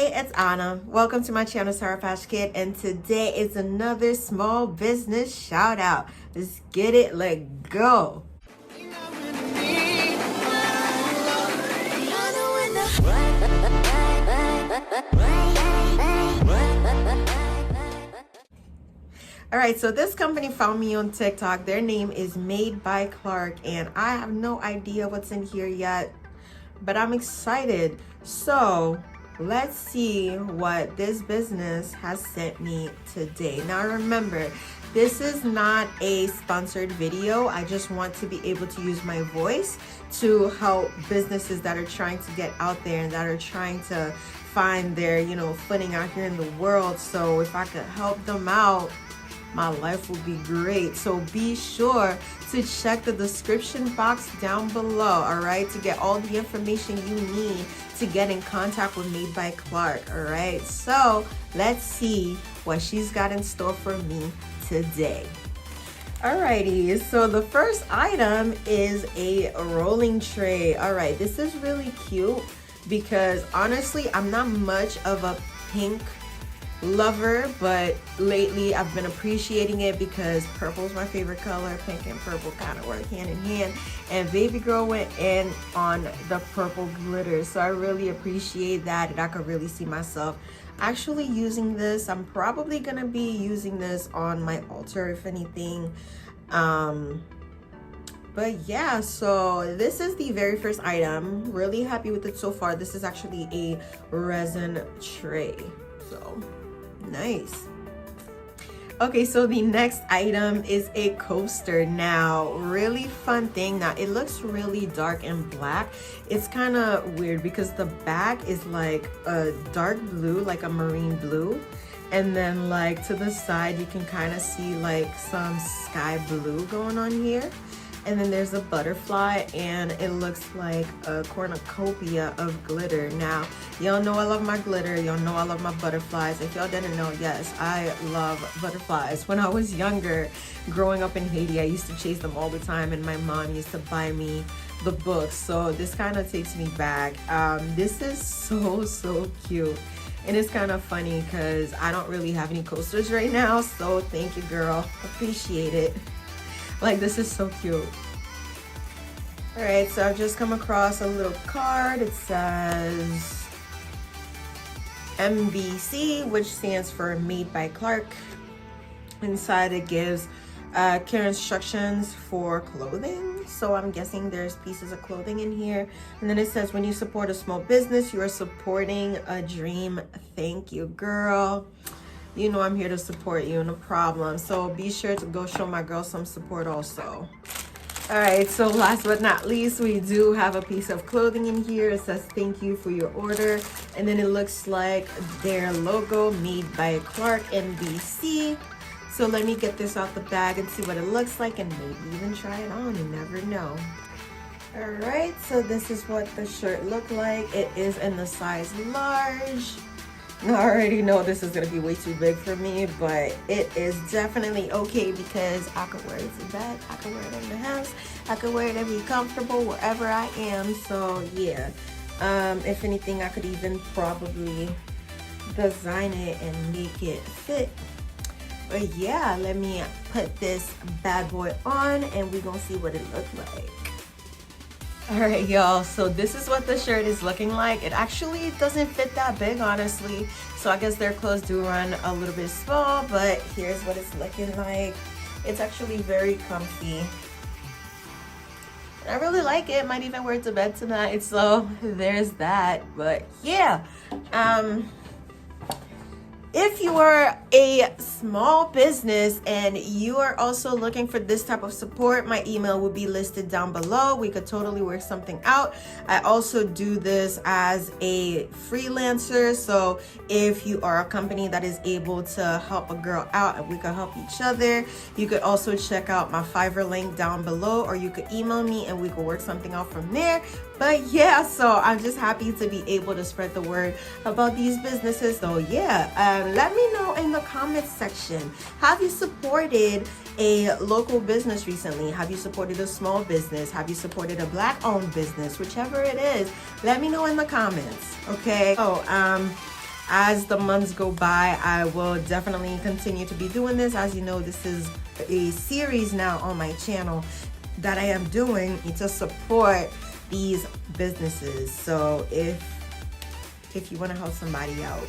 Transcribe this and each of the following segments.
Hey, it's Anna. Welcome to my channel, SourPatchKeed, and today is another small business shout out. Let's get it, let go. All right, so this company found me on TikTok. Their name is Madebyclark, and I have no idea what's in here yet, but I'm excited. So let's see what this business has sent me today. Now remember, this is not a sponsored video. I just want to be able to use my voice to help businesses that are trying to get out there and that are trying to find their, footing out here in the world. So if I could help them out, my life will be great. So be sure to check the description box down below, all right, to get all the information you need to get in contact with Madebyclark, all right? So let's see what she's got in store for me today. Alrighty, so the first item is a rolling tray. All right, this is really cute because honestly, I'm not much of a pink lover, but lately I've been appreciating it because purple is my favorite color. Pink and purple kind of work hand in hand, and baby girl went in on the purple glitter, so I really appreciate that, and I could really see myself actually using this. I'm probably gonna be using this on my altar if anything. But yeah, so this is the very first item. Really happy with it so far. This is actually a resin tray, so nice. Okay, so the next item is a coaster. Now, really fun thing. Now, it looks really dark and black. It's kind of weird because the back is like a dark blue, like a marine blue. And then like to the side, you can kind of see like some sky blue going on here. And then there's a butterfly, and it looks like a cornucopia of glitter. Now, y'all know I love my glitter. Y'all know I love my butterflies. If y'all didn't know, yes, I love butterflies. When I was younger, growing up in Haiti, I used to chase them all the time, and my mom used to buy me the books. So this kind of takes me back. This is so cute. And it's kind of funny because I don't really have any coasters right now. So thank you, girl. Appreciate it. Like, this is so cute. All right, so I've just come across a little card. It says MBC, which stands for Madebyclark. Inside it gives care instructions for clothing. So I'm guessing there's pieces of clothing in here. And then it says, when you support a small business, you are supporting a dream. Thank you, girl. You know I'm here to support you, no problem. So be sure to go show my girl some support also. All right, so last but not least, we do have a piece of clothing in here. It says thank you for your order. And then it looks like their logo, Madebyclark NBC. So let me get this out the bag and see what it looks like, and maybe even try it on, you never know. All right, so this is what the shirt looked like. It is in the size large. I already know this is gonna be way too big for me, but it is definitely okay because I could wear it to bed, I could wear it in the house, I could wear it and be comfortable wherever I am. So yeah, if anything, I could even probably design it and make it fit. But yeah, let me put this bad boy on and we're gonna see what it looks like. All right, y'all, so this is what the shirt is looking like. It actually doesn't fit that big, honestly. So I guess their clothes do run a little bit small, but here's what it's looking like. It's actually very comfy. And I really like it. Might even wear it to bed tonight. So there's that. But yeah, if you are a small business and you are also looking for this type of support, my email will be listed down below. We could totally work something out. I also do this as a freelancer. So if you are a company that is able to help a girl out and we could help each other, you could also check out my Fiverr link down below, or you could email me and we could work something out from there. But yeah, so I'm just happy to be able to spread the word about these businesses. So yeah, let me know in the comments section, have you supported a local business recently? Have you supported a small business? Have you supported a black owned business? Whichever it is, let me know in the comments, okay? Oh, as the months go by, I will definitely continue to be doing this. As you know, this is a series now on my channel that I am doing to support these businesses. So if you want to help somebody out,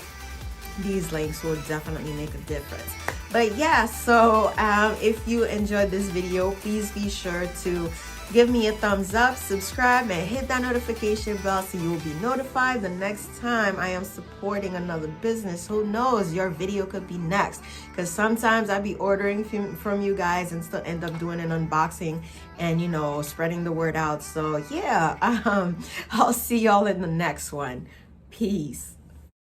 these links will definitely make a difference. But yeah, so if you enjoyed this video, please be sure to give me a thumbs up, subscribe, and hit that notification bell so you will be notified the next time I am supporting another business. Who knows, your video could be next, because sometimes I be ordering from you guys and still end up doing an unboxing and, you know, spreading the word out. So yeah, I'll see y'all in the next one. Peace.